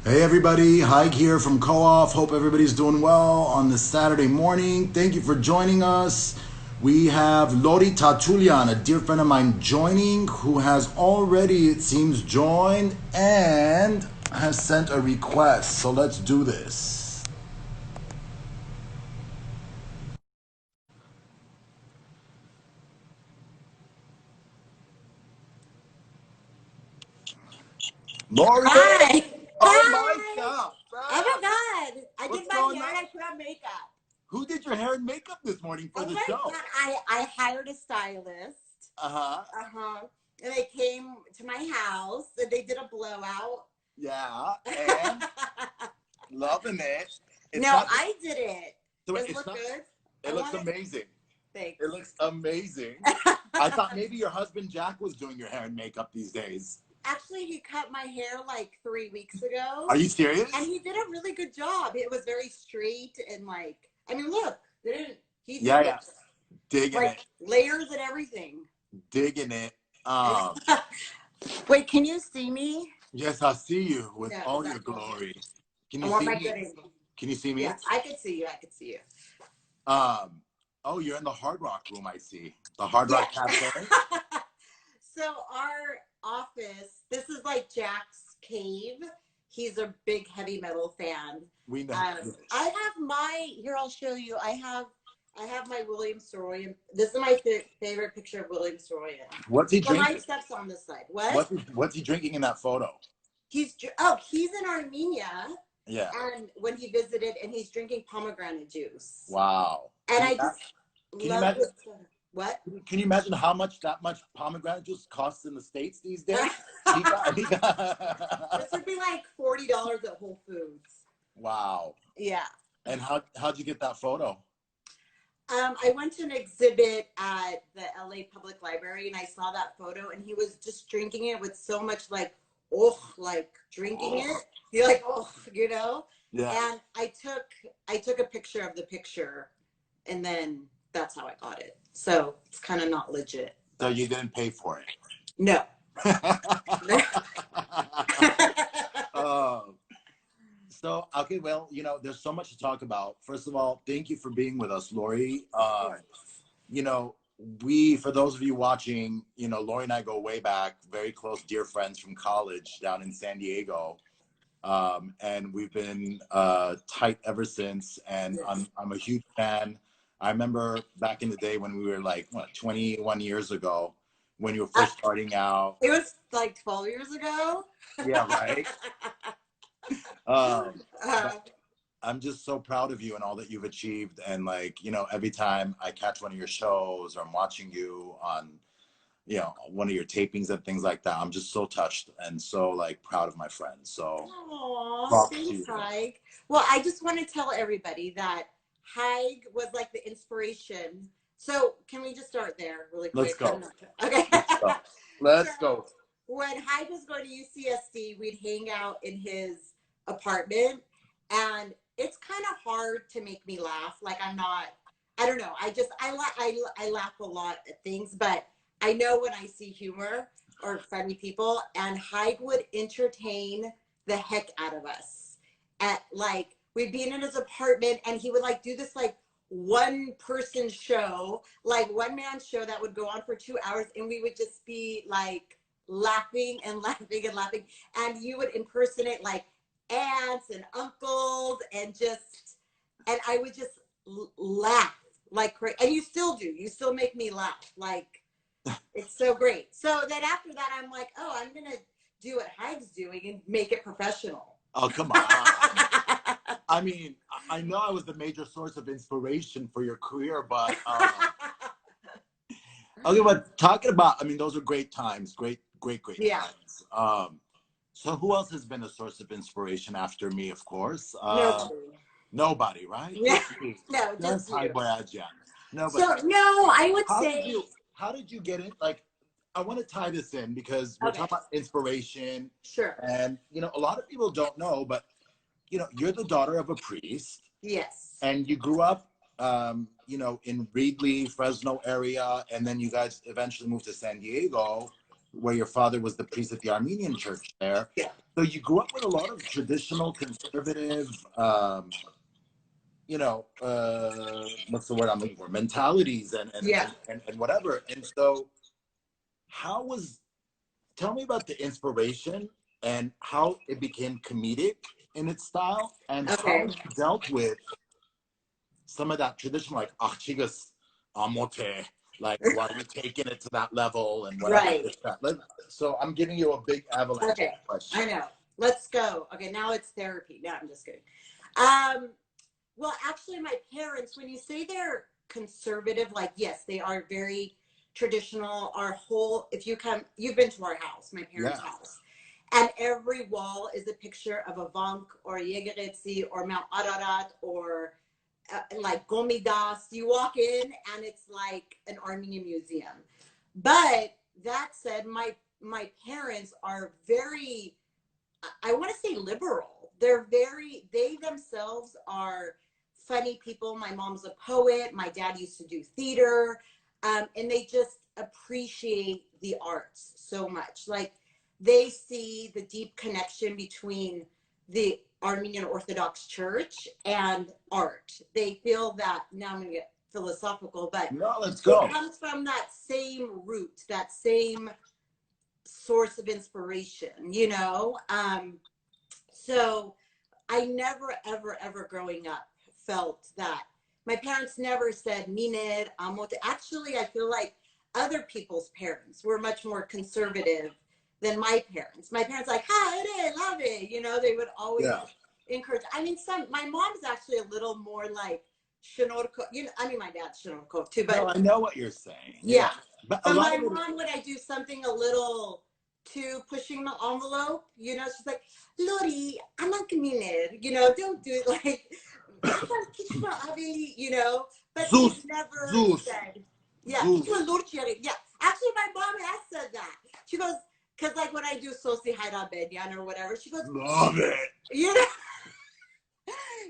Hey everybody, Hike here from Co-op. Hope everybody's doing well on this Saturday morning. Thank you for joining us. We have Lory Tatoulian, a dear friend of mine, joining, who has already, it seems, joined and has sent a request. So let's do this. Lory! Hi. Oh my Hi. God! Oh my God. I did What's my going hair and on? I put on makeup. Who did your hair and makeup this morning for Oh the my show? God. I hired a stylist. Uh-huh. Uh-huh. And they came to my house and they did a blowout. Yeah, and loving it. It's No, not I did it. so Does it it's look not good? I it looks want it. amazing. Thanks. It looks amazing. I thought maybe your husband Jack was doing your hair and makeup these days. Actually, he cut my hair like 3 weeks ago. Are you serious? And he did a really good job. It was very straight and like, I mean, look, he did Yeah. it. Digging Like it. layers and everything. Digging it. Wait, can you see me? Yes, I see you with No, all your that's not glory. Can I you want see my me? good angle. Can you see me? Yes, I could see you. I could see you. Oh, you're in the Hard Rock room, I see. The Hard Yeah. Rock Cafe. So our office, this is like Jack's cave. He's a big heavy metal fan. We know. I have my here. I'll show you. I have my William Soroyan. This is my favorite picture of William Soroyan. What's he So my drinking? stuff's on this side. What? What's he drinking in that photo? He's in Armenia. Yeah. And when he visited, and he's drinking pomegranate juice. Wow. And I just Can you love imagine? it. What? Can you imagine how much that much pomegranate juice costs in the States these days? This would be like $40 at Whole Foods. Wow. Yeah. And how'd you get that photo? I went to an exhibit at the LA Public Library and I saw that photo and he was just drinking it with so much like drinking it. You're like, you know? Yeah. And I took a picture of the picture and then that's how I got it. So it's kind of not legit. So you didn't pay for it? No. So, okay, well, there's so much to talk about. First of all, thank you for being with us, Lory. For those of you watching, Lory and I go way back, very close, dear friends from college down in San Diego. And we've been tight ever since. And I'm a huge fan. I remember back in the day when we were like, 21 years ago, when you were first starting out. It was like 12 years ago. Yeah, right. I'm just so proud of you and all that you've achieved. And every time I catch one of your shows or I'm watching you on, one of your tapings and things like that, I'm just so touched and so proud of my friends. So, thanks, Haig. Well, I just want to tell everybody that Haig was like the inspiration. So can we just start there really quick? Let's go. Okay. Let's go. When Haig was going to UCSD, we'd hang out in his apartment and it's kind of hard to make me laugh. Like I don't know. I laugh a lot at things, but I know when I see humor or funny people, and Haig would entertain the heck out of us. We'd be in his apartment and he would do this one person show, one man show that would go on for 2 hours and we would just be laughing and laughing and laughing. And you would impersonate aunts and uncles and I would just laugh like crazy. And you still do. You still make me laugh. It's so great. So then after that, I'm like, I'm going to do what Haig's doing and make it professional. Oh, come on. I mean, I know I was the major source of inspiration for your career, but okay, but talking about, those are great times, great times. So who else has been a source of inspiration after me, of course? Nobody, right? No, just you. Nobody. So, no, I would say... How did you get it? I want to tie this in because we're talking about inspiration. Sure. And, a lot of people don't know, but, you're the daughter of a priest. Yes. And you grew up, in Reedley, Fresno area, and then you guys eventually moved to San Diego, where your father was the priest at the Armenian church there. Yeah. So you grew up with a lot of traditional, conservative, you know, what's the word I'm looking for? Mentalities and whatever. And so tell me about the inspiration and how it became comedic in its style, and how you dealt with some of that traditional, like, chigas, amote, like, why are you taking it to that level and whatever. Right. So I'm giving you a big avalanche question. I know. Let's go. Okay, now it's therapy. No, I'm just kidding. Well, actually, my parents, when you say they're conservative, like, yes, they are very traditional. You've been to our house, my parents' house. And every wall is a picture of a Vank or a Yegeretsi or Mount Ararat or like Gomidas. You walk in and it's like an Armenian museum. But that said, my parents are very, I want to say liberal. They themselves are funny people. My mom's a poet. My dad used to do theater. And they just appreciate the arts so much. Like, they see the deep connection between the Armenian Orthodox Church and art. They feel that, now I'm going to get philosophical, but no, let's go. It comes from that same root, that same source of inspiration, you know? So I never, ever, ever growing up felt that. My parents never said, Mined, Amote. Actually, I feel like other people's parents were much more conservative than my parents. My parents like, hi, love it. You know, they would always encourage. I mean, my mom's actually a little more like Shinorko. You know, I mean, my dad's Shinorko too, but no, I know what you're saying. Yeah. But my mom, when I do something a little too pushing the envelope, you know, she's like, Lory, I'm not communist, you know, don't do it like, you know, but she's never said, yeah. Actually, my mom has said that. She goes, because like when I do Sosi Haida Bedyan or whatever, she goes, love it. You know?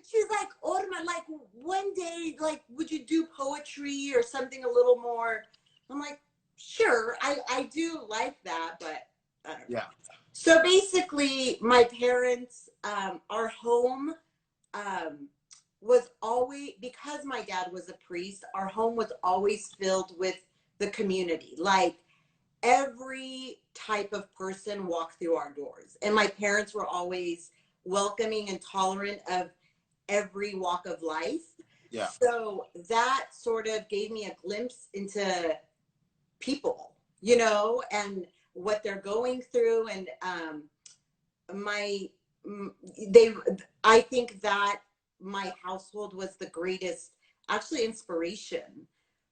She's like, Orma, like one day, like, would you do poetry or something a little more? I'm like, sure, I do like that, but I don't know. Yeah. So basically, my parents, our home was always, because my dad was a priest, our home was always filled with the community. Like, every type of person walked through our doors. And my parents were always welcoming and tolerant of every walk of life. Yeah. So that sort of gave me a glimpse into people, you know, and what they're going through. And I think that my household was the greatest, actually, inspiration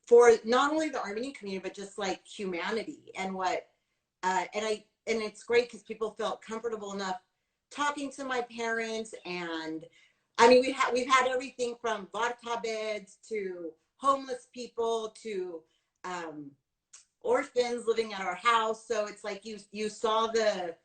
for not only the Armenian community, but just like humanity. And and it's great because people felt comfortable enough talking to my parents. And I mean, we've had everything from vodka beds to homeless people to orphans living at our house. So it's like you saw the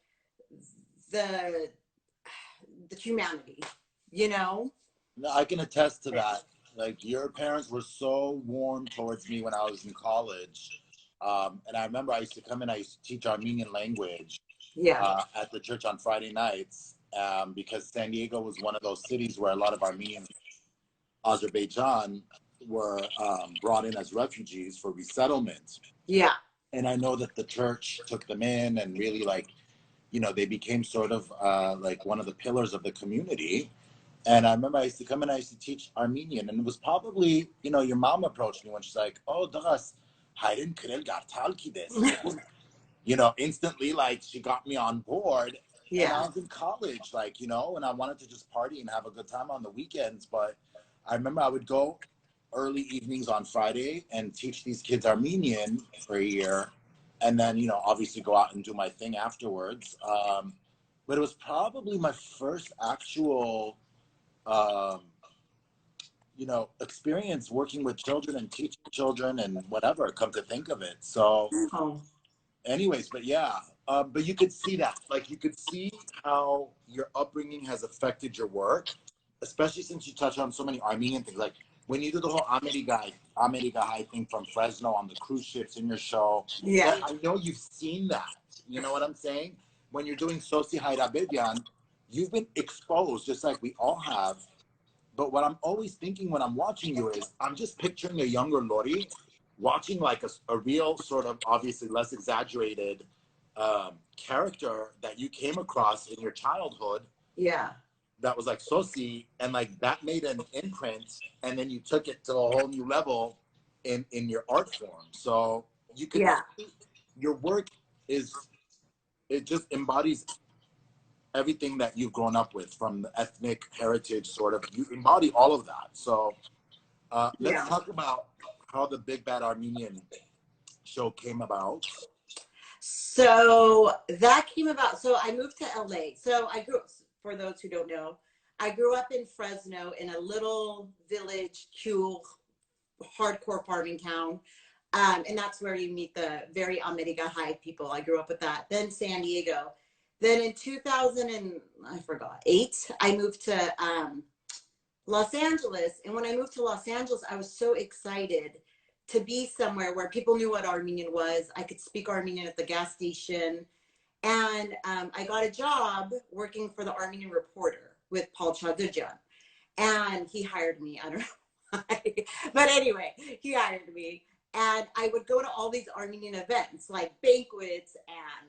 humanity, you know? No, I can attest to that. Like, your parents were so warm towards me when I was in college. And I remember I used to come in, I used to teach Armenian language at the church on Friday nights, because San Diego was one of those cities where a lot of Armenians, Azerbaijan, were brought in as refugees for resettlement. Yeah. And I know that the church took them in and really, like, you know, they became sort of like one of the pillars of the community. And I remember I used to come in, I used to teach Armenian, and it was probably, you know, your mom approached me when she's like, oh, das, hayrin krel gartal ki des. You know, instantly, like, she got me on board. Yeah. And I was in college, like, you know, and I wanted to just party and have a good time on the weekends. But I remember I would go early evenings on Friday and teach these kids Armenian for a year. And then, you know, obviously go out and do my thing afterwards. But it was probably my first actual you know, experience working with children and teaching children and whatever, come to think of it. So anyways, but yeah, but you could see that, like, you could see how your upbringing has affected your work, especially since you touch on so many Armenian things, like when you do the whole America thing from Fresno on the cruise ships in your show, Yeah. I know you've seen that. You know what I'm saying? When you're doing Sosi Hayrabedian, you've been exposed just like we all have. But what I'm always thinking when I'm watching you is I'm just picturing a younger Lory watching like a real sort of obviously less exaggerated character that you came across in your childhood. Yeah. That was like Sosi, and like that made an imprint, and then you took it to a whole new level in your art form. So you could see your work it just embodies everything that you've grown up with from the ethnic heritage sort of. You embody all of that. So let's talk about how the Big Bad Armenian show came about. So that came about. So I moved to LA. So I grew, for those who don't know, I grew up in Fresno in a little village, cool, hardcore farming town. And that's where you meet the very America High people. I grew up with that. Then San Diego. Then in 2008, I moved to Los Angeles. And when I moved to Los Angeles, I was so excited to be somewhere where people knew what Armenian was. I could speak Armenian at the gas station. And I got a job working for the Armenian Reporter with Paul Chadudjan. And he hired me. I don't know why. But anyway, he hired me. And I would go to all these Armenian events, like banquets and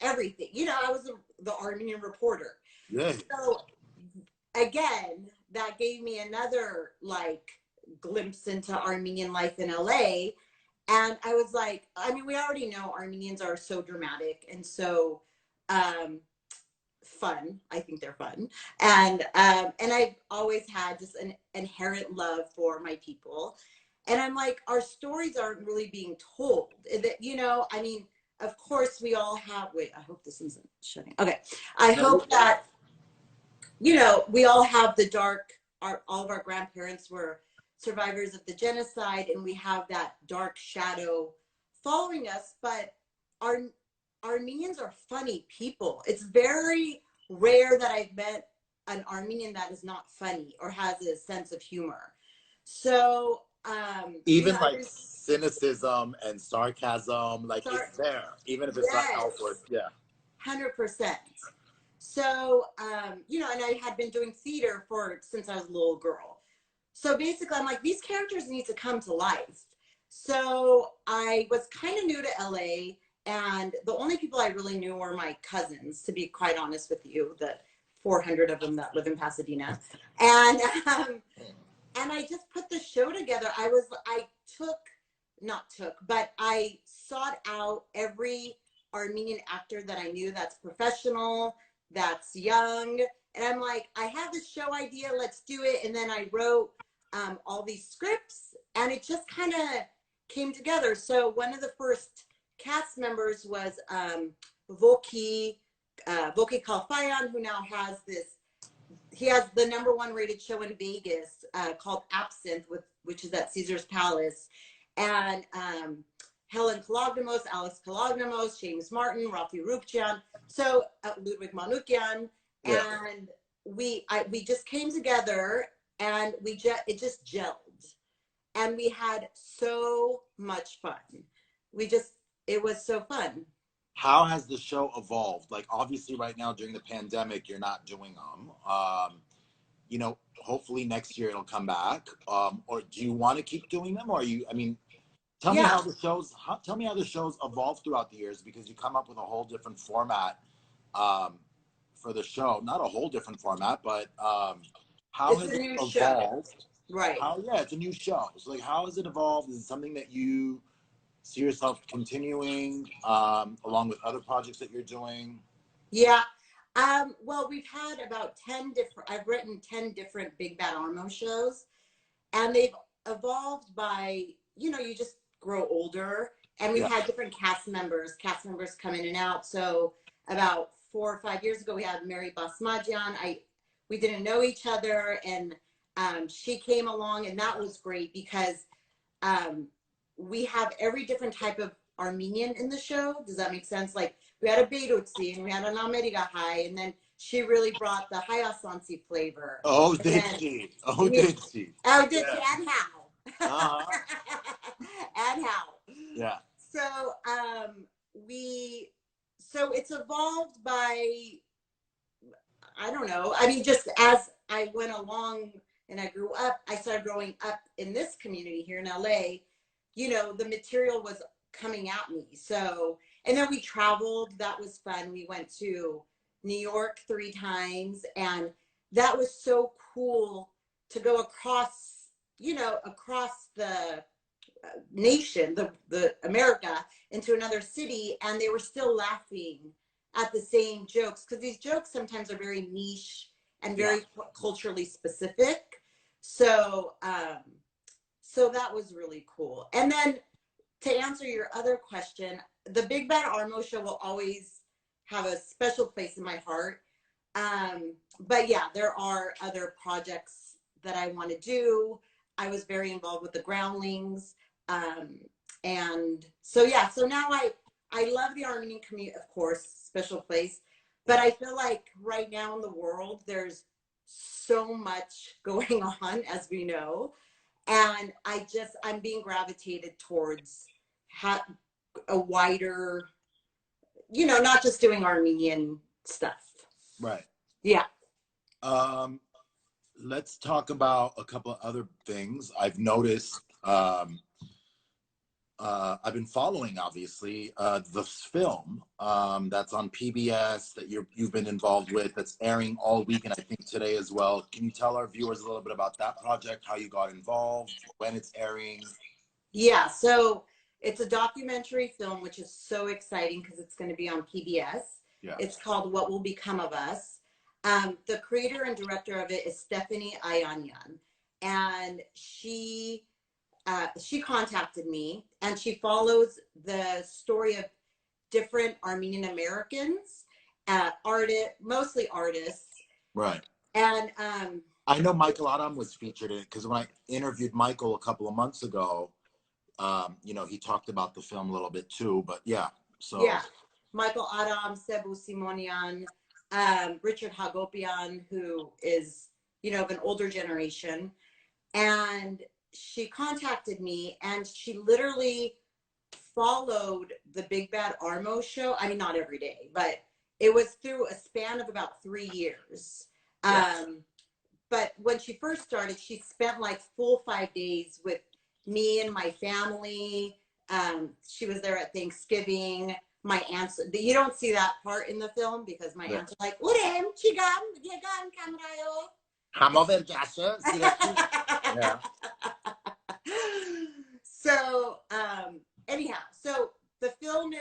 everything. You know, I was the Armenian Reporter. Yeah. So again, that gave me another like glimpse into Armenian life in LA. And I was like, I mean, we already know Armenians are so dramatic and so fun. I think they're fun. And I've always had just an inherent love for my people. And I'm like, our stories aren't really being told. That, you know, I mean, of course we all have, wait, I hope this isn't shutting. Okay. I hope that, you know, we all have the dark, all of our grandparents were survivors of the genocide, and we have that dark shadow following us. But Armenians are funny people. It's very rare that I've met an Armenian that is not funny or has a sense of humor. So even like cynicism and sarcasm, like it's there, even if it's not outward. Yeah, 100%. So you know, and I had been doing theater since I was a little girl. So basically, I'm like, these characters need to come to life. So I was kind of new to LA, and the only people I really knew were my cousins, to be quite honest with you, the 400 of them that live in Pasadena. And I just put the show together. I sought out every Armenian actor that I knew that's professional, that's young. And I'm like, I have this show idea, let's do it. And then I wrote all these scripts, and it just kind of came together. So one of the first cast members was Voki Kalfayan, who now has he has the #1 rated show in Vegas called Absinthe, which is at Caesar's Palace. And Helen Kolognamos, Alex Kolognamos, James Martin, Rafi Rupchian, so Ludwig Manukyan. And we just came together, and it just gelled, and we had so much fun. It was so fun. How has the show evolved? Like, obviously right now during the pandemic, you're not doing them. You know, hopefully next year it'll come back. Or do you want to keep doing them? Or tell me how the shows evolved throughout the years, because you come up with a whole different format for the show. Not a whole different format, but how has it evolved? Show. Right. It's a new show. So like, how has it evolved? Is it something that you see yourself continuing along with other projects that you're doing? Yeah. Well, we've had about I've written 10 different Big Bad Armo shows, and they've evolved by, you know, you just grow older, and we've had different cast members come in and out. So about 4 or 5 years ago, we had Mary Basmadjian. We didn't know each other, and she came along, and that was great because we have every different type of Armenian in the show. Does that make sense? Like, we had a Beirutsi, and we had an America High, and then she really brought the Hayasansi flavor. Oh, And did then she? Oh, did she? Oh, did Yeah. she? And how? And how? Yeah. So so it's evolved by, I don't know. I mean, just as I went along and I grew up, I started growing up in this community here in LA, you know, the material was coming at me. So, and then we traveled. That was fun. We went to New York 3 times, and that was so cool to go across, you know, across the nation, the America, into another city, and they were still laughing at the same jokes, because these jokes sometimes are very niche and very culturally specific. So so that was really cool. And then to answer your other question, the Big Bad Armo show will always have a special place in my heart. But yeah, there are other projects that I want to do. I was very involved with the Groundlings. And so, yeah, so now I love the Armenian community, of course, special place. But I feel like right now in the world, there's so much going on, as we know. And I'm being gravitated towards a wider, you know, not just doing Armenian stuff. Right. Yeah. Let's talk about a couple of other things. I've noticed, I've been following, obviously, the film that's on PBS that you've been involved with, that's airing all week, and I think today as well. Can you tell our viewers a little bit about that project, how you got involved, when it's airing? Yeah, so it's a documentary film, which is so exciting because it's going to be on PBS. Yeah. It's called What Will Become of Us. The creator and director of it is Stephanie Ayanyan, and she contacted me, and she follows the story of different Armenian Americans, mostly artists. Right. And I know Michael Adam was featured in it, because when I interviewed Michael a couple of months ago, you know, he talked about the film a little bit too, but yeah. So yeah, Michael Adam, Sebu Simonian, Richard Hagopian, who is, you know, of an older generation. And she contacted me, and she literally followed the Big Bad Armo show. I mean, not every day, but it was through a span of about 3 years. Yes. But when she first started, she spent like full 5 days with me and my family. She was there at Thanksgiving. My aunts, you don't see that part in the film because my aunts are like, "Urem, chigam, yegan kamrayo." Yeah. So anyhow, so the film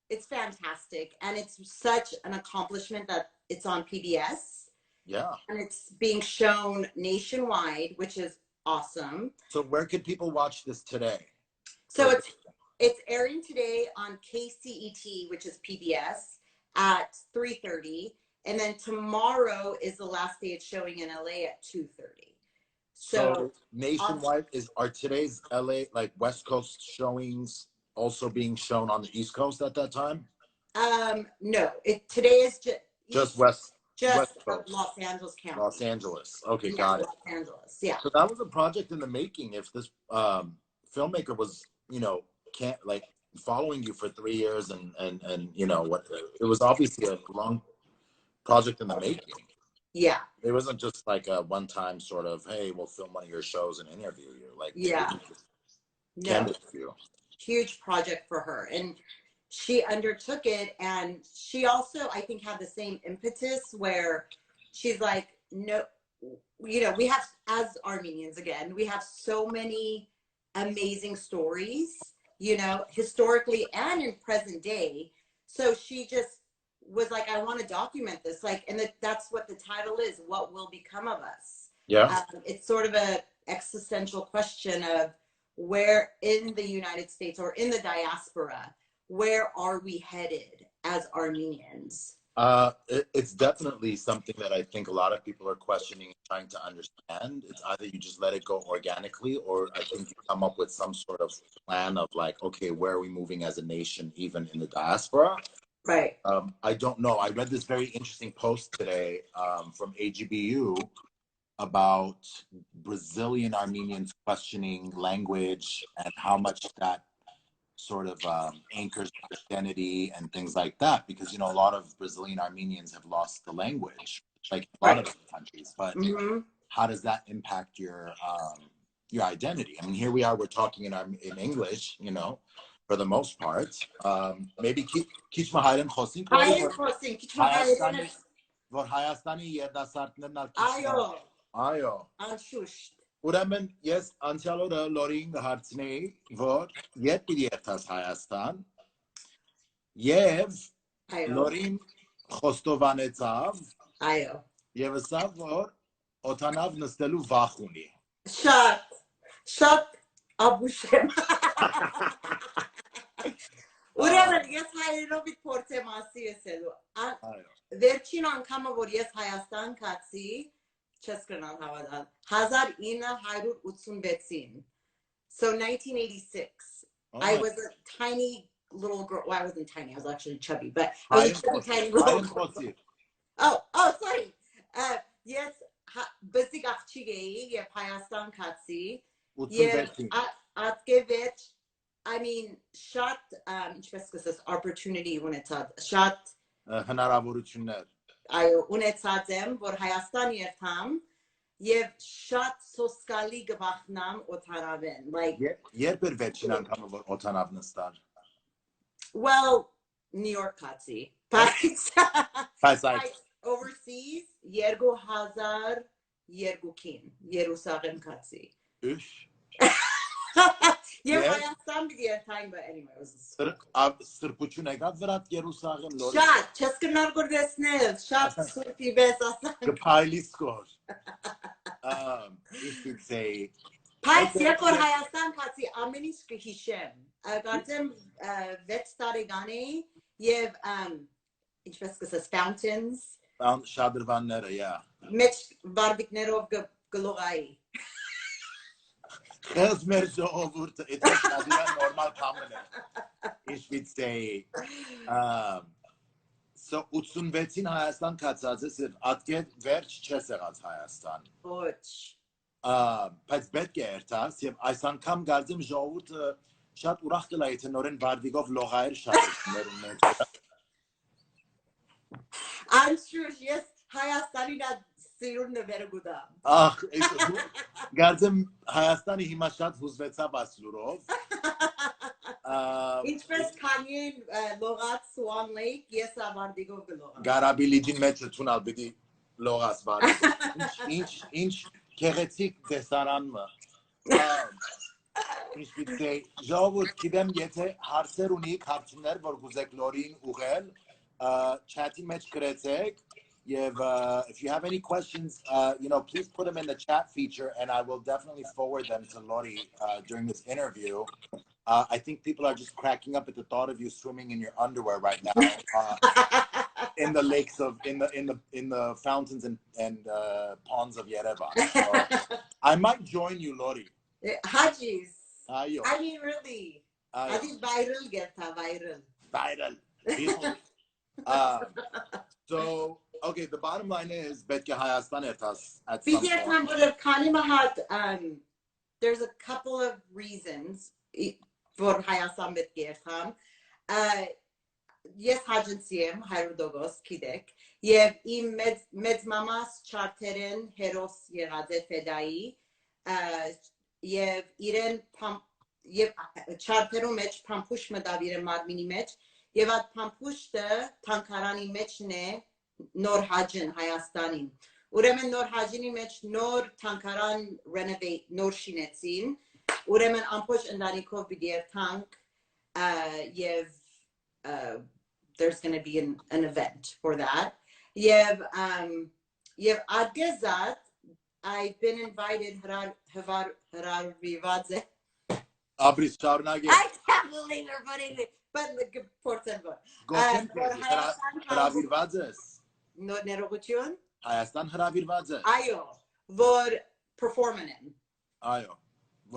it's fantastic, and it's such an accomplishment that it's on PBS. Yeah. And it's being shown nationwide, which is awesome. So where could people watch this today? So it's airing today on KCET, which is PBS, at 3:30, and then tomorrow is the last day it's showing in LA at 2:30. So nationwide, are today's LA, like West Coast showings, also being shown on the East Coast at that time? No, today is just West Coast. Los Angeles County. Los Angeles. Okay, got it. Los Angeles, yeah. So that was a project in the making. If this filmmaker was, you know, following you for 3 years, and you know what, it was obviously a long project in the making. Yeah. It wasn't just like a one-time sort of, hey, we'll film one of your shows and interview you. Like, yeah, no, huge project for her, and she undertook it. And she also, I think, had the same impetus where she's like, no, you know, we have, as Armenians, again, we have so many amazing stories, you know, historically and in present day. So she just was like, I want to document this, like, and that's what the title is, What Will Become of Us. Yeah. It's sort of a existential question of where in the United States or in the diaspora, where are we headed as Armenians? It's definitely something that I think a lot of people are questioning and trying to understand. It's either you just let it go organically, or I think you come up with some sort of plan of like, okay, where are we moving as a nation, even in the diaspora? Right. I don't know. I read this very interesting post today from AGBU about Brazilian Armenians questioning language and how much that sort of anchors identity and things like that. Because, you know, a lot of Brazilian Armenians have lost the language, like a lot of countries. But how does that impact your identity? I mean, here we are, we're talking in English, you know, for the most part. Maybe քիչ մահայերեն խոսենք, Հայերեն խոսենք, քիչ մահայերեն որ Հայաստանի երիտասարդներն ալ քիչ այո անշուշտ ուրեմն ես անցյալ օրը Լորին հարցնեի, որ երբ պիտի երթաս Հայաստան, եւ Լորին խոստովանեցավ այո եւ ասավ, որ օթանավ նստելու վախ ունի շատ աբուշ եմ Ուրեմն ես հայերենով փորձեմ ասի ասելու վերջին անգամը որ ես Հայաստան կացի չես կնալ հավատալ 1986-ին so 1986 I was a tiny little girl well I wasn't tiny I was actually chubby but I was a tiny little girl oh sorry yes բզիկ աղջիկ էի եւ Հայաստան կացի եւ atge վերջ I mean, շատ ինչպես կսես opportunity ունեցած, շատ հնարավորություններ այո, ունեցած եմ, որ Հայաստան երթամ եւ շատ սոսկալի գվախնամ օթանավեն, like երբ էր վերջին անգամը որ օթանավ նստար Well, New York կացի, but overseas 2002-ին Երուսաղեմ կացի Yeah, Հայաստան պիտի երթային, but anyway, it was սրբություն եկավ վրատ Երուսաղեմ Լորի Շատ, չես կնար գորվեսնել, շատ սուրպի բես ասան Գպայլի սկոր If you'd say Պայց եկոր Հայաստան կացի ամեն ինչ կհիշեմ Կարծեմ 6 տարեկան էի և ինչպես կսես fountains Շադրվանները, yeah Մեջ բարբիկներով գլողայի It's normal common. If we'd say so 86-ին Հայաստան կացած ես եւ ատկետ վերջ չես եղած Հայաստան Ոչ բայց պետք է երթաս եւ այս անգամ գարձեմ ժողովուրդը շատ ուրախ կլա եթե նորեն վարդիկով լողայր շարժներ ունեն Անշուշ ես Հայաստանին սիրունը վերգուտա Ախ գարձեմ Հայաստանի հիմա շատ հուզվեցավ ասլուրով Ինչպես կանին լողած Swan Lake ես ավարտիկով գլողա Գարաբիլիջին մեջը թունալ պիտի լողաս վարդ ինչ քեղեցիկ տեսարանը Ինչ պիտի ժողովուրդ գիտեմ եթե հարցեր ունիք հարցումներ որ գուզեք Լորին ուղղել chat-ի մեջ գրեցեք if you have any questions, you know, please put them in the chat feature, and I will definitely forward them to Lory during this interview. I think people are just cracking up at the thought of you swimming in your underwear right now in the lakes of in the fountains and ponds of Yerevan. So, I might join you, Lory. Hajis. I mean, really. I think viral geta viral. So. Okay, the bottom line is betke Hayastan ertas at some point. There's a couple of reasons for Hayastan betke ertam. Yes, Hajensiem, Hayrudogos, Kidek. Yev im Medzmamas Charteren, Heros Yerade Fedai. Yev Iren Pump Yev Charteru Mech Pampush Madavire Marmini Mech. Yevat Pampushte Tankarani Mechne. Nor Hajin Hayastanin. Uremen Nor Hajini Mech Nor Tankaran renovate Nor Shinetzin. Uremen Ampush and Danikov Bidir Tank. There's going to be an event for that. Yev Adgezat. I've been invited Harar Vivadze. Abris Charnage. I can't believe they're putting it. But the important one. No nerogution? Hayastan hravirված է։ Այո, որ performing են։ Այո։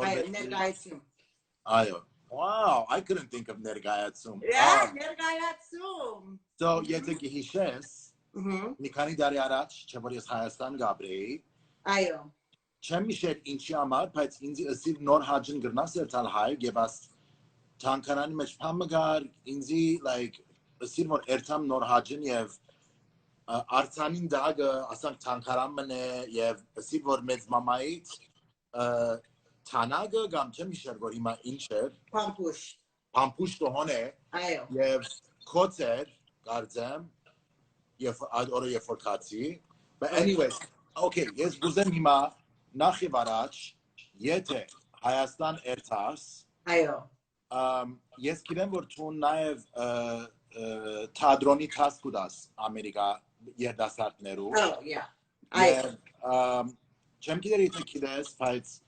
Այո, ներկայացնում։ Այո, Wow, I couldn't think of Nergayatsum. Yeah, Nergayatsum. So եթե գիհիշես, մի քանի տարի առաջ, չէ՞ որ ես Հայաստան գաբրեի, այո, չեմ հիշեր ինչի համար, բայց ինձ ըսիվ նոր հաջն գրնաս երթալ հայ, եւ աս թանքարանի մեջ փամը գար, ինձի, like, ըսիվ որ երթամ նոր հաջն եւ Արցանին դագը, ասանք թանքարան մնե, եւ ըսիվ որ մեծ մամայից Թանագը կամ չեմ հիշեր, որ հիմա ինչ էր։ Պամպուշ տոհոն է։ Այո։ Եվ կոծեր, կարծեմ, եւ այդ օրը երբ որ կացի։ But anyways, okay, ես գուզեմ հիմա նախ եւ առաջ, եթե Հայաստան երթաս, այո։ Ես գիտեմ, որ դու նաեւ թատրոնի տասկ ուտաս Ամերիկա երդասարտներու։ Oh, yeah. Այո։ Չեմ գիտեր եթե գիտես, բայց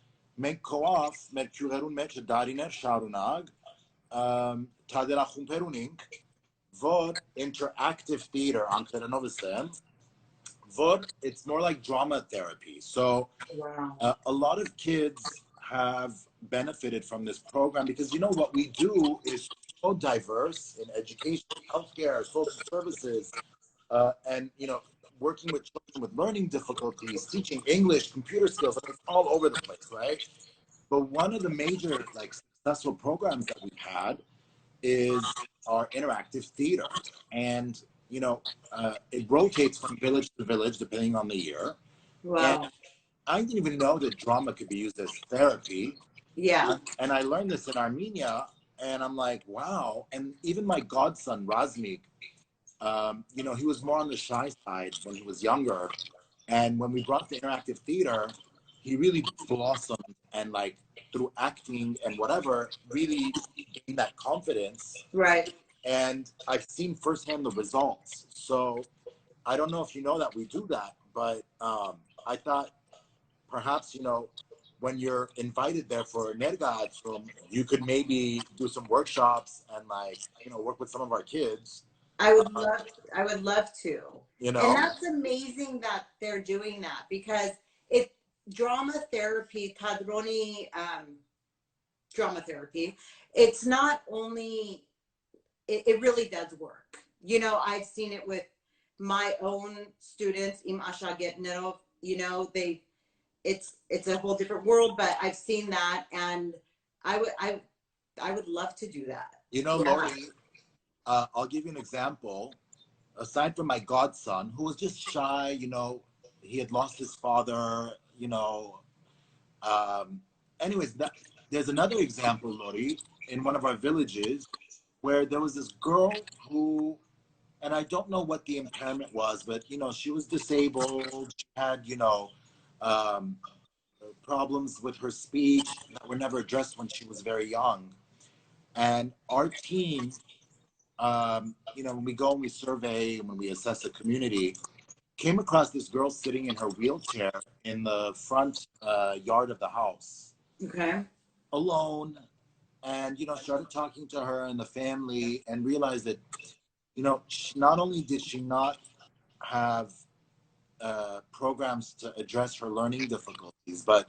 մենք կոավ մեր քյուրերուն մեջ դարիներ շարունակ թատերախումբեր ունենք, որ interactive theater անգլերենով ասեմ, որ it's more like drama therapy. So a lot of kids have benefited from this program because you know what we do is so diverse in education, healthcare, social services, and you know working with children with learning difficulties, teaching English, computer skills, it's all over the place, right? But one of the major like successful programs that we've had is our interactive theater. And, you know, it rotates from village to village depending on the year. Wow. And I didn't even know that drama could be used as therapy. Yeah. And I learned this in Armenia, and I'm like, wow. And even my godson, Razmik, you know, he was more on the shy side when he was younger. And when we brought the interactive theater, he really blossomed and like through acting and whatever, really gained that confidence. Right. And I've seen firsthand the results. So I don't know if you know that we do that, but I thought perhaps, you know, when you're invited there for Nergatsum, you could maybe do some workshops and like, you know, work with some of our kids. I would love to. You know, and that's amazing that they're doing that because drama therapy, tadroni drama therapy, it's not only, it really does work. You know, I've seen it with my own students, Im Asha Getnerov, you know, it's a whole different world, but I've seen that and I would love to do that. You know, yeah. Lory, I'll give you an example. Aside from my godson, who was just shy, you know, he had lost his father, you know. Anyways, there's another example, Lory, in one of our villages where there was this girl who, and I don't know what the impairment was, but, you know, she was disabled. She had, you know, problems with her speech that were never addressed when she was very young. And our team, you know, when we go and we survey and when we assess a community, came across this girl sitting in her wheelchair in the front yard of the house. Okay. Alone. And, you know, started talking to her and the family and realized that, you know, not only did she not have programs to address her learning difficulties, but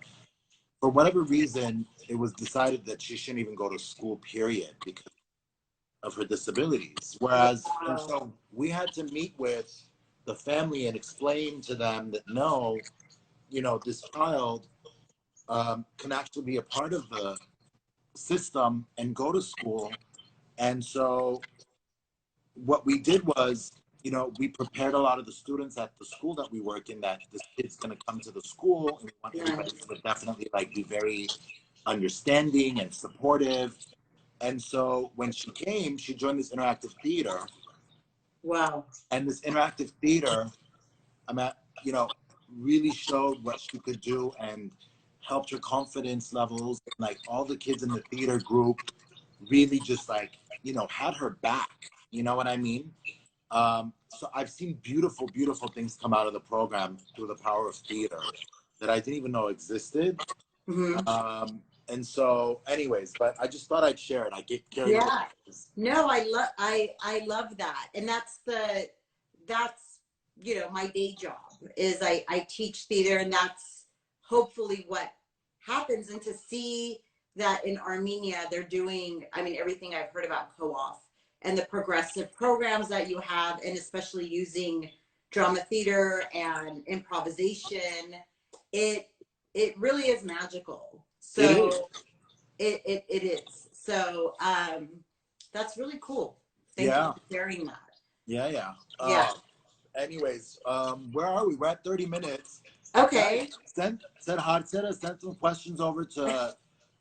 for whatever reason, it was decided that she shouldn't even go to school, period, because of her disabilities. Whereas, and so we had to meet with the family and explain to them that no, you know, this child can actually be a part of the system and go to school. And so what we did was, you know, we prepared a lot of the students at the school that we work in that this kid's going to come to the school and we want everybody to definitely like be very understanding and supportive. And so when she came, she joined this interactive theater. Wow. And this interactive theater, you know, really showed what she could do and helped her confidence levels. Like all the kids in the theater group really just like, you know, had her back. You know what I mean? So I've seen beautiful, beautiful things come out of the program through the power of theater that I didn't even know existed. Mm-hmm. And so anyways, but I just thought I'd share it. I get carried away. No, I love that. And that's you know, my day job is I teach theater, and that's hopefully what happens. And to see that in Armenia they're doing, I mean, everything I've heard about co-op and the progressive programs that you have, and especially using drama theater and improvisation, it really is magical. So it is. So that's really cool. Thank you for sharing that. Yeah. Anyways, where are we? We're at 30 minutes. Okay. Send some questions over to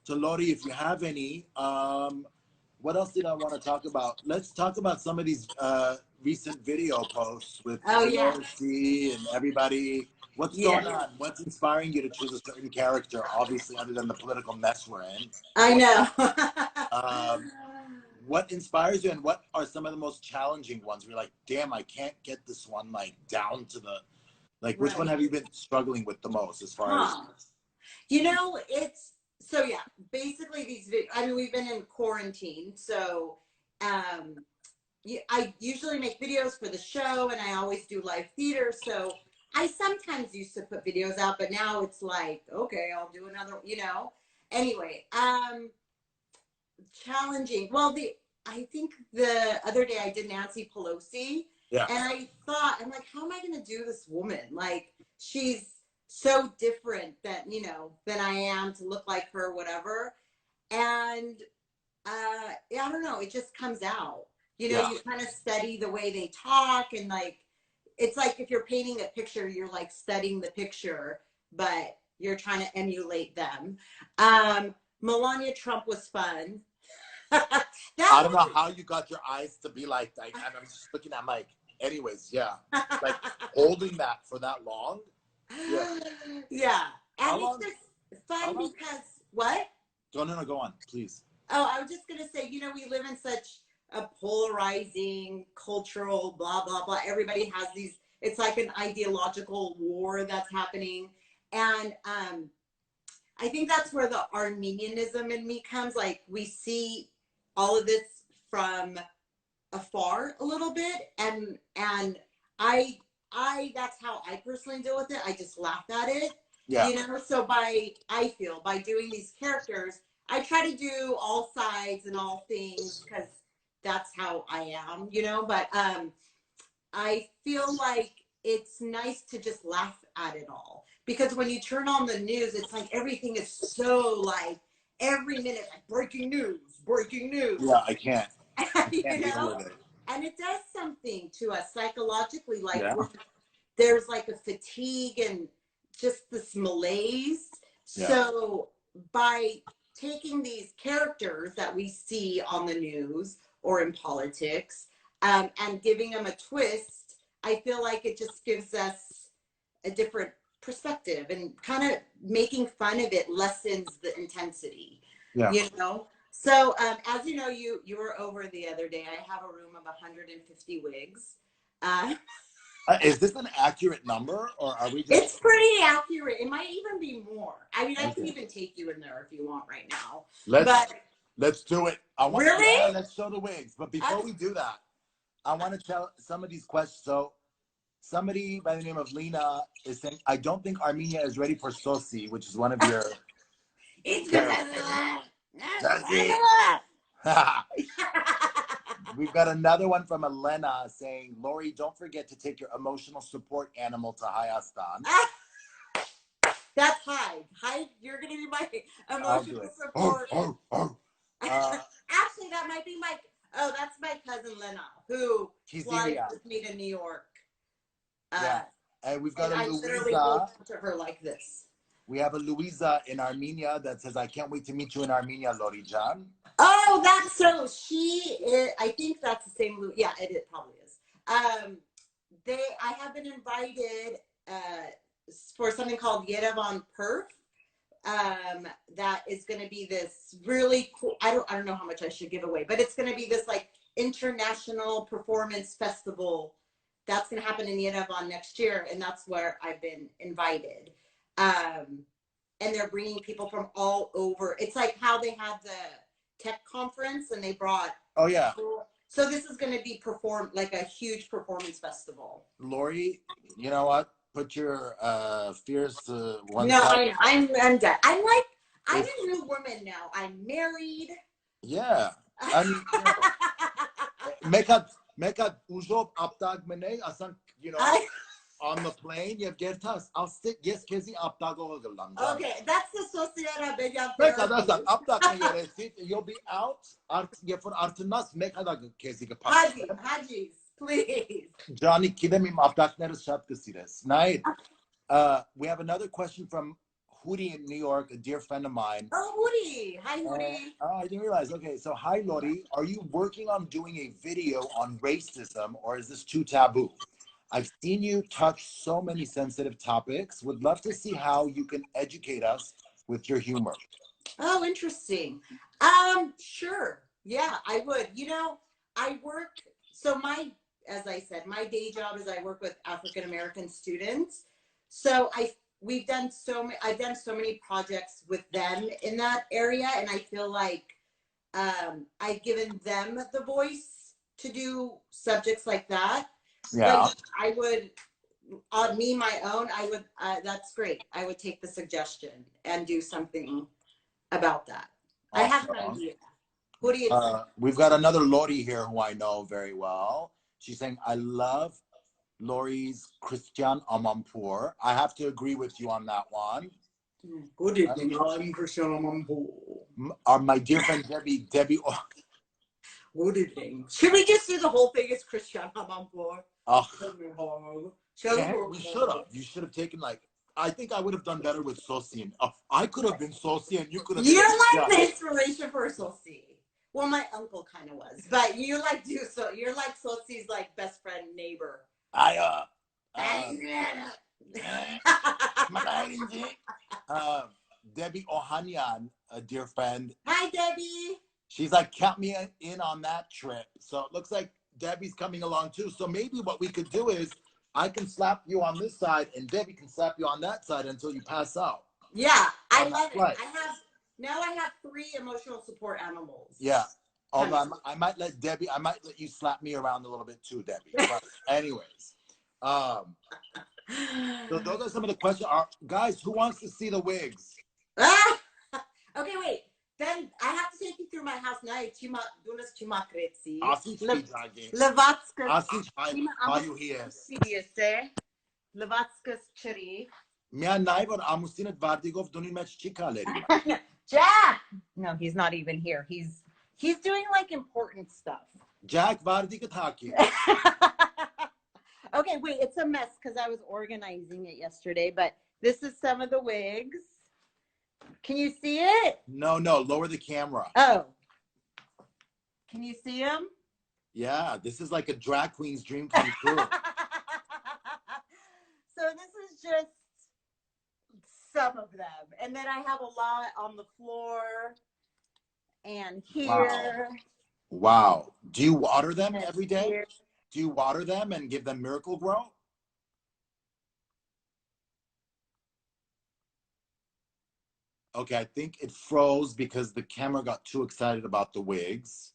Lory if you have any. What else did I want to talk about? Let's talk about some of these recent video posts with Pelosi and everybody. What's going on? What's inspiring you to choose a certain character, obviously, other than the political mess we're in? I know. What inspires you, and what are some of the most challenging ones? We're like, damn, I can't get this one like down to the, like, which one have you been struggling with the most as far as? You know, it's, so yeah, basically these videos, I mean, we've been in quarantine, so I usually make videos for the show, and I always do live theater, so I sometimes used to put videos out, but now it's like, okay, I'll do another, you know. Anyway, challenging. Well, I think the other day I did Nancy Pelosi, and I thought, I'm like, how am I going to do this woman? Like, she's so different that, you know, than I am to look like her, whatever. And I don't know, it just comes out. You know, you kind of study the way they talk, and like, it's like if you're painting a picture, you're like studying the picture, but you're trying to emulate them. Melania Trump was fun. I don't know how you got your eyes to be like, I'm just looking at Mike. Anyways, like holding that for that long. Yeah. And it's just fun because, what? No, go on, please. Oh, I was just going to say, you know, we live in such a polarizing cultural blah, blah, blah. Everybody has these, it's like an ideological war that's happening. And I think that's where the Armenianism in me comes. Like, we see all of this from afar a little bit, and I that's how I personally deal with it. I just laugh at it. You know, so I feel by doing these characters, I try to do all sides and all things because that's how I am, you know. But I feel like it's nice to just laugh at it all, because when you turn on the news, it's like everything is so like every minute, like breaking news. Yeah, I can't. You know, and it does something to us psychologically. Like there's like a fatigue and just this malaise. So by taking these characters that we see on the news or in politics, and giving them a twist, I feel like it just gives us a different perspective, and kind of making fun of it lessens the intensity. You know. So as you know, you were over the other day. I have a room of 150 wigs. Is this an accurate number, or are we just... It's pretty accurate. It might even be more. I mean, I can even take you in there if you want right now. Let's do it. Really? Let's show the wigs. But before we do that, I want to tell some of these questions. So somebody by the name of Lena is saying, I don't think Armenia is ready for Sosi, which is one of your... We've got another one from Elena saying, Lory, don't forget to take your emotional support animal to Hayastan. That's Hyde. Hyde, you're going to be my emotional support. Actually, that might be that's my cousin Lena, who flies with me to New York. And we've got a Louisa. I literally hold to her like this. We have a Louisa in Armenia that says, I can't wait to meet you in Armenia, Lory Jan. Oh, that's so. She is, I think that's the same. Yeah, it probably is. I have been invited for something called Yerevan Perf. That is going to be this really cool. I don't know how much I should give away, but it's going to be this like international performance festival that's going to happen in Yerevan next year, and that's where I've been invited. And they're bringing people from all over. It's like how they had the tech conference and they brought so this is going to be like a huge performance festival. Lory, you know what, put your fears to one side. side. I'm done. I'm a new woman now. I'm married. Yeah. I mean, you know, Mekat Ujov Aptag Mene, Asan, you know, on the plane, you have Gertas. I'll sit, yes, Kezi Aptag over. Okay, that's the Sociedad Bella Mekat Therapy. Asan, Aptag Mene, you'll be out. Art, yeah, for Artenas, Mekat Kezi Hajis, please. Johnny Kidemim Aptag Neres Shatkasides. Night. We have another question from Hootie in New York, a dear friend of mine. Oh, Hootie. Hi, Hootie. Oh, I didn't realize. Okay, so hi, Lory. Are you working on doing a video on racism, or is this too taboo? I've seen you touch so many sensitive topics. Would love to see how you can educate us with your humor. Oh, interesting. Sure. Yeah, I would. You know, I work, so as I said, my day job is I work with African American students. So I've done so many projects with them in that area, and I feel like I've given them the voice to do subjects like that. Yeah. But I would, on me, my own, I would, that's great. I would take the suggestion and do something about that. Awesome. I have an idea. What do you think? We've got another Lory here who I know very well. She's saying, I love Lory's Christian Amanpour. I have to agree with you on that one. Good evening, I'm Christian Amanpour. My dear friend Debbie. Good evening. Should we just do the whole thing as Christian Amanpour? Oh, we should have. You should have taken I think I would have done better with Sosi. I could have been Sosi and you could have been. You're like the inspiration for Sosi. Well, my uncle kind of was, but you're like Sosi's like best friend neighbor. Debbie Ohanian, a dear friend. Hi, Debbie. She's like, count me in on that trip. So it looks like Debbie's coming along too. So maybe what we could do is I can slap you on this side and Debbie can slap you on that side until you pass out. Yeah, I love it. I have 3 emotional support animals. Yeah. Although I might let you slap me around a little bit too, Debbie. But anyways. So those are some of the questions. Guys, who wants to see the wigs? Okay, wait. Then I have to take you through my house now. Jack! No, he's not even here. He's doing like important stuff. Jack Vardi. Okay, wait, it's a mess because I was organizing it yesterday, but this is some of the wigs. Can you see it? No, lower the camera. Oh. Can you see them? Yeah, this is like a drag queen's dream come true. So this is just some of them. And then I have a lot on the floor and here. Wow. Do you water them every day? Here. Do you water them and give them Miracle Grow? Okay, I think it froze because the camera got too excited about the wigs.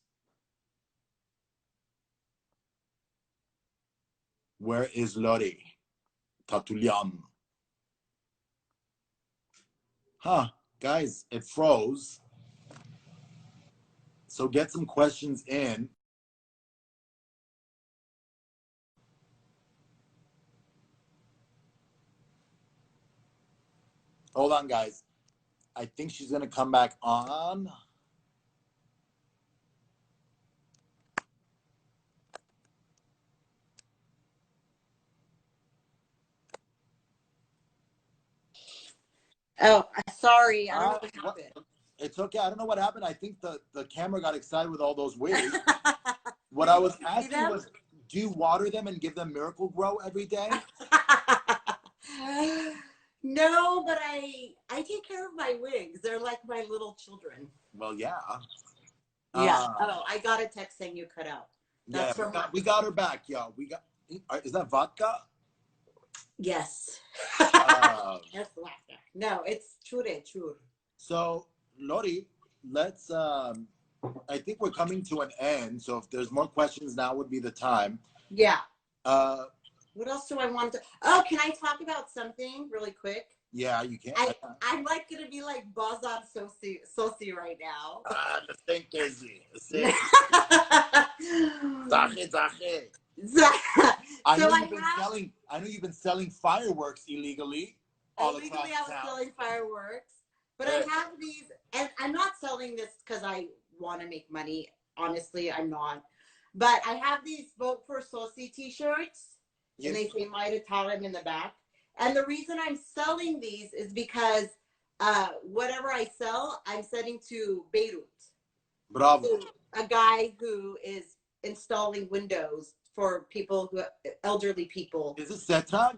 Where is Lory Tatoulian? Huh, guys, it froze. So get some questions in. Hold on, guys. I think she's going to come back on. Oh, sorry. I don't know what happened. It's okay. I don't know what happened. I think the camera got excited with all those wigs. What I was asking was, do you water them and give them Miracle Grow every day? No, but I take care of my wigs. They're like my little children. Well, yeah. Yeah. I got a text saying you cut out. That's we got her back, y'all. Is that vodka? Yes. That's vodka. No, it's chure. So, Lory, let's, I think we're coming to an end. So if there's more questions, now would be the time. Yeah. what else do I want to? Oh, can I talk about something really quick? Yeah, you can. I'm like gonna be like Bazar Sosi right now. The thing is, I know you've been selling fireworks illegally all across town. I was selling fireworks, but I have these, and I'm not selling this because I want to make money. Honestly, I'm not. But I have these Vote for Sosi t-shirts, and they say Mayra Tarim in the back. And the reason I'm selling these is because whatever I sell, I'm sending to Beirut. Bravo. To a guy who is installing windows for people, elderly people. Is it Setrag?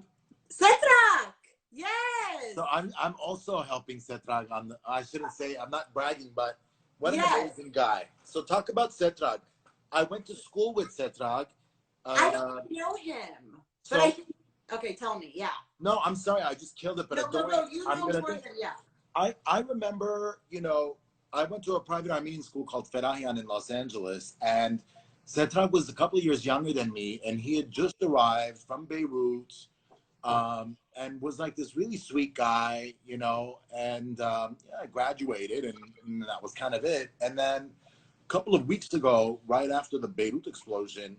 Setrag! Yes! So I'm also helping Setrag on the, I shouldn't say, I'm not bragging, but what an amazing guy. So talk about Setrag. I went to school with Setrag. I don't know him. But okay, tell me, yeah. No, I'm sorry, I just killed it, but I remember, you know, I went to a private Armenian school called Ferahian in Los Angeles, and Setrag was a couple of years younger than me, and he had just arrived from Beirut, and was like this really sweet guy, you know, and I graduated, and that was kind of it. And then a couple of weeks ago, right after the Beirut explosion,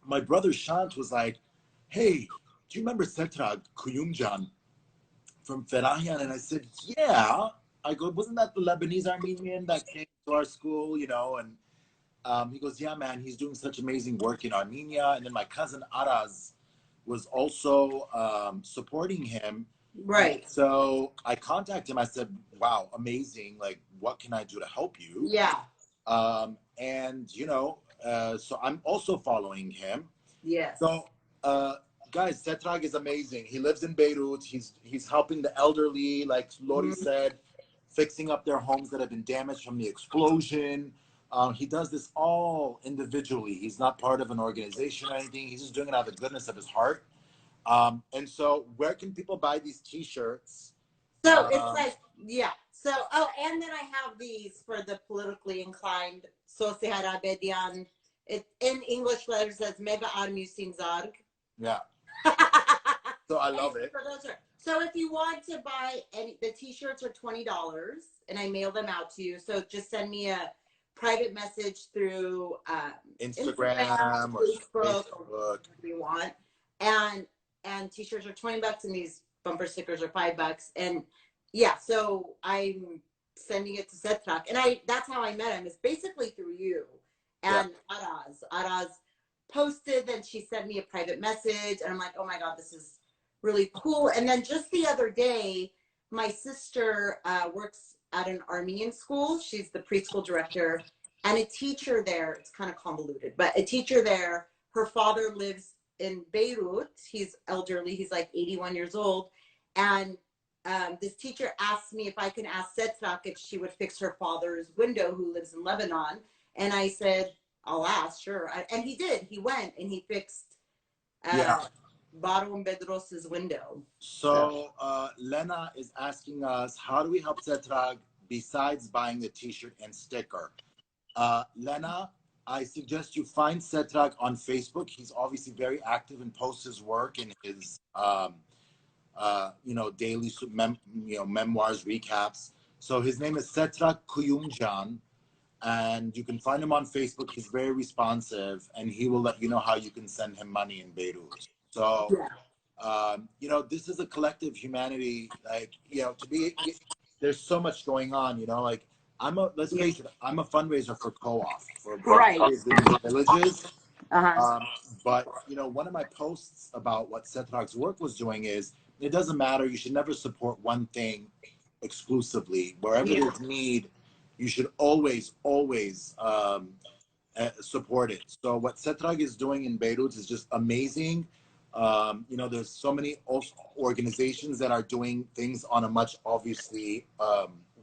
my brother Shant was like, hey, do you remember Setrag Kuyumjan from Ferahian? And I said, yeah. I go, wasn't that the Lebanese Armenian that came to our school, you know? And he goes, yeah, man, he's doing such amazing work in Armenia. And then my cousin Araz was also supporting him. Right. And so I contacted him. I said, wow, amazing. Like, what can I do to help you? Yeah. And, you know, so I'm also following him. Yes. So, guys, Setrag is amazing. He lives in Beirut. He's helping the elderly, like Lory said, fixing up their homes that have been damaged from the explosion. He does this all individually. He's not part of an organization or anything. He's just doing it out of the goodness of his heart. And so where can people buy these t-shirts? So it's like, yeah. So, oh, and then I have these for the politically inclined. Sosi Harabedian. It in English letters says Mega Armusin Zarg. Yeah. So I love it. So if you want to buy the t-shirts are $20 and I mail them out to you. So just send me a private message through Instagram or Facebook or whatever you want. And t-shirts are $20 and these bumper stickers are $5. And yeah, so I'm sending it to Setrag. And that's how I met him. It's basically through you and Araz posted, then she sent me a private message and I'm like, oh my God, this is really cool. And then just the other day, my sister works at an Armenian school. She's the preschool director, and a teacher there, it's kind of convoluted, but a teacher there, her father lives in Beirut. He's elderly. He's like 81 years old. And this teacher asked me if I could ask Setrag if she would fix her father's window, who lives in Lebanon. And I said, I'll ask, sure. And he did. He went and he fixed Baron Bedros's window. So Lena is asking us, how do we help Setrag besides buying the t-shirt and sticker? Lena, I suggest you find Setrag on Facebook. He's obviously very active and posts his work in his you know, daily memoirs, recaps. So his name is Setrag Kuyumjan. And you can find him on Facebook. He's very responsive, and he will let you know how you can send him money in Beirut. So, you know, this is a collective humanity. Like, you know, there's so much going on. You know, like let's face it, I'm a fundraiser for co-op for villages. But you know, one of my posts about what Setrag's work was doing is it doesn't matter. You should never support one thing exclusively. Wherever there's need, you should always support it. So what Setrag is doing in Beirut is just amazing. You know, there's so many organizations that are doing things on a much obviously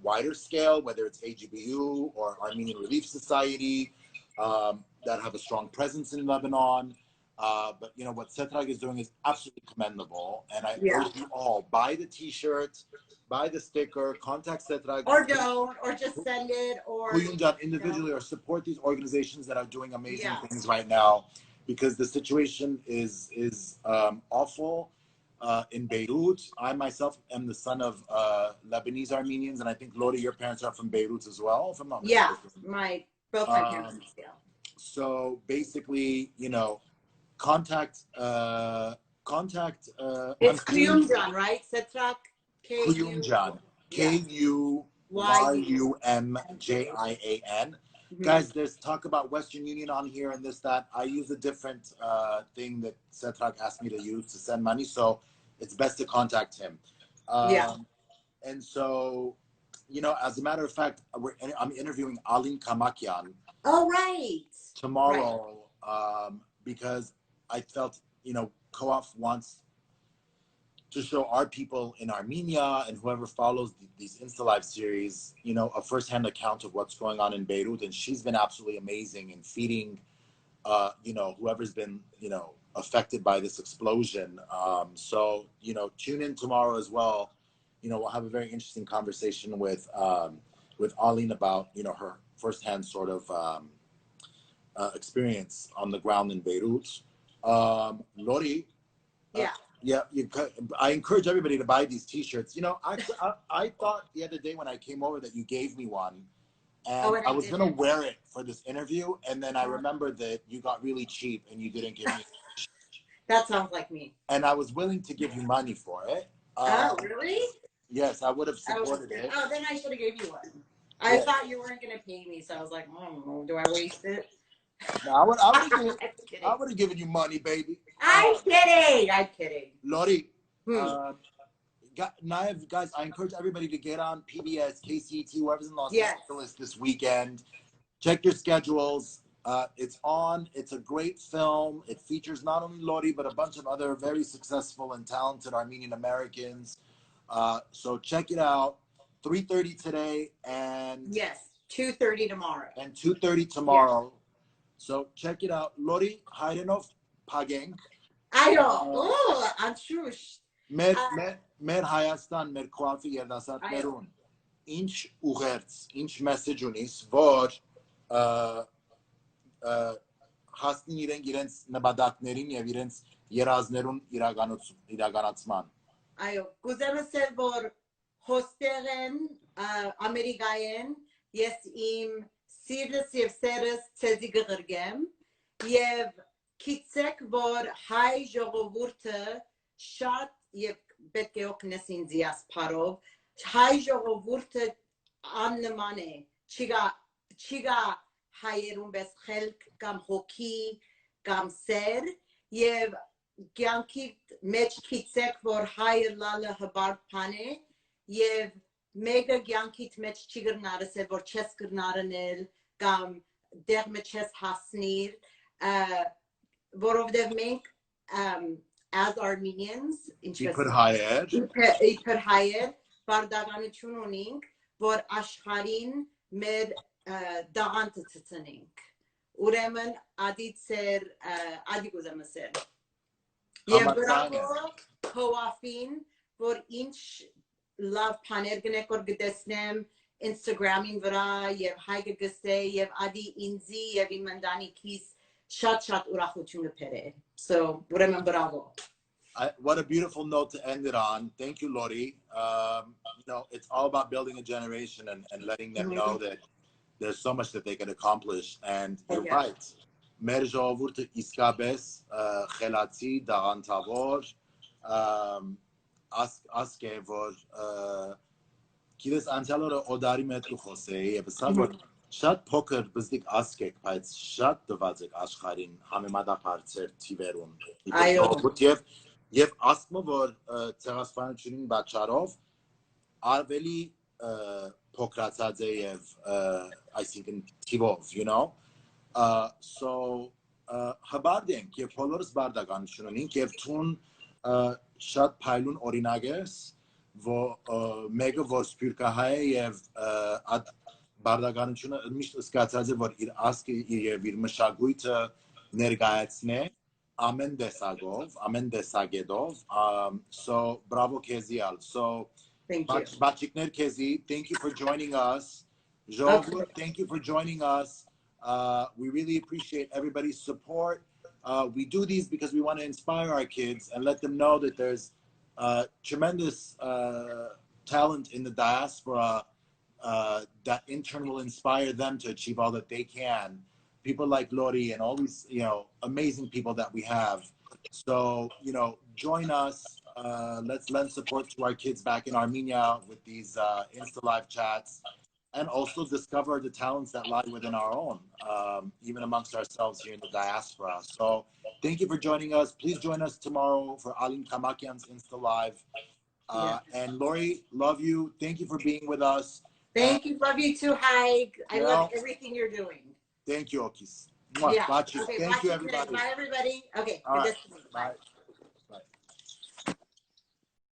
wider scale, whether it's AGBU or Armenian Relief Society, that have a strong presence in Lebanon. But you know, what Setrag is doing is absolutely commendable. And I urge you all, buy the t-shirt, buy the sticker, contact Setrag. Or don't, or just send it, or individually, or support these organizations that are doing amazing things right now. because the situation is awful in Beirut. I myself am the son of Lebanese Armenians, and I think, Lory, your parents are from Beirut as well, if I'm not mistaken. Yeah, both my parents. Yeah. So basically, you know, contact. It's Kuyumjan, right? Setrak. Kuyumjan. Kuyumjan. Guys, there's talk about Western Union on here and this, that. I use a different thing that Setrak asked me to use to send money, so it's best to contact him. And so, you know, as a matter of fact, I'm interviewing Alin Kamakyan. Oh, right. Tomorrow, because I felt, you know, Co-op wants to show our people in Armenia and whoever follows these INSTALIVE series, you know, a firsthand account of what's going on in Beirut. And she's been absolutely amazing in feeding, you know, whoever's been, you know, affected by this explosion. So, you know, tune in tomorrow as well. You know, we'll have a very interesting conversation with Aline about, you know, her firsthand sort of experience on the ground in Beirut. Lory. Yeah, I encourage everybody to buy these T-shirts. You know, I thought the other day when I came over that you gave me one, and I was gonna wear it for this interview, and then I remembered that you got really cheap and you didn't give me. That sounds like me. And I was willing to give you money for it. Oh, really? Yes, I would have supported it. Oh, then I should have gave you one. I thought you weren't gonna pay me, so I was like, oh, do I waste it? No, I would have given you money, baby. I'm kidding. Lory, guys, I encourage everybody to get on PBS, KCET, whoever's in Los Angeles this weekend. Check your schedules. It's on. It's a great film. It features not only Lory, but a bunch of other very successful and talented Armenian Americans. So check it out. 3:30 today and 2:30 tomorrow. And 2:30 tomorrow. So check it out. Lory, Hayrenov Pagenk. Anshush. Մեր Հայաստան, մեր քուաֆի երդասարտներուն ինչ ուղերձ, ինչ մեսեջ ունիս, որ հասնին իրենց նպատակներին եւ իրենց երազներուն իրականացման։ Այո, կուզեմ ասել, որ հոստեղ են Ամերիկայեն, ես իմ սիրտս եւ սերս ցեզի գղրգեմ եւ քիծեք, որ հայ ժողովուրդը շատ եւ պետք է օգնես ինձ ասփարով, հայ ժողովուրդը աննման է, չիգա հայերուն պես խելք կամ հոգի կամ սեր եւ կյանքի մեջ քիծեք, որ հայը լալը հբարդ բան է եւ մեկը կյանքիդ մեջ չի գրնարս է, որ չես գրնարնել կամ դեղ մեջ չես հասնիր, որովհետև մենք as Armenians իբր հայեր բարդականություն ունենք, որ աշխարհին մեր դաղանթը ցցնենք, ուրեմն ադիցեր ադիգոզամասեր եւ բրավո քոաֆին, որ ինչ love paner gnek or gdesnem Instagramin vra yev hayge gste yev adi inzi yev imandani kis shat urachutyun pere. So bravo. What a beautiful note to end it on. Thank you, Lory. You know, it's all about building a generation and letting them know that there's so much that they can accomplish. And you're right. Մեր ժողովուրդը իսկապես խելացի, դաղանթավոր, ասկ է, որ գիտես անցյալ օրը օդարի մետ ու խոսեի եւ ասա, որ շատ փոքր բզդիկ ասկ եք, բայց շատ տված եք աշխարհին համեմատաբարձր թիվերուն։ Եվ ասկմը, որ ցեղասպանությունին պատճառով ավելի փոքրացած է եւ այսինքն թիվով, you know. So հբարդ ենք եւ բոլորս բարդականություն ունենք եւ թուն շատ փայլուն օրինակ ես, որ մեկը որ սփյուռքահայ է եւ այդ բարդականությունը միշտ զգացած է, որ իր ասկը եւ իր մշակույթը ներկայացնե ամեն տեսակով, ամեն տեսակետով. So bravo Kezial. So Bachikner Kezi, thank you for joining us. Joe, thank you for joining us. We really appreciate everybody's support. We do these because we want to inspire our kids and let them know that there's tremendous talent in the diaspora that in turn will inspire them to achieve all that they can. People like Lory and all these, amazing people that we have. So, join us. Let's lend support to our kids back in Armenia with these INSTALIVE chats, and also discover the talents that lie within our own, even amongst ourselves here in the diaspora. So thank you for joining us. Please join us tomorrow for Alim Kamakian's INSTALIVE. And Lory, love you. Thank you for being with us. Thank you. Love you too. Hi. I love everything you're doing. Thank you, Okis. Yeah. Watch you. Okay, Thank you, everybody. Bye, everybody. Okay. All right. Bye.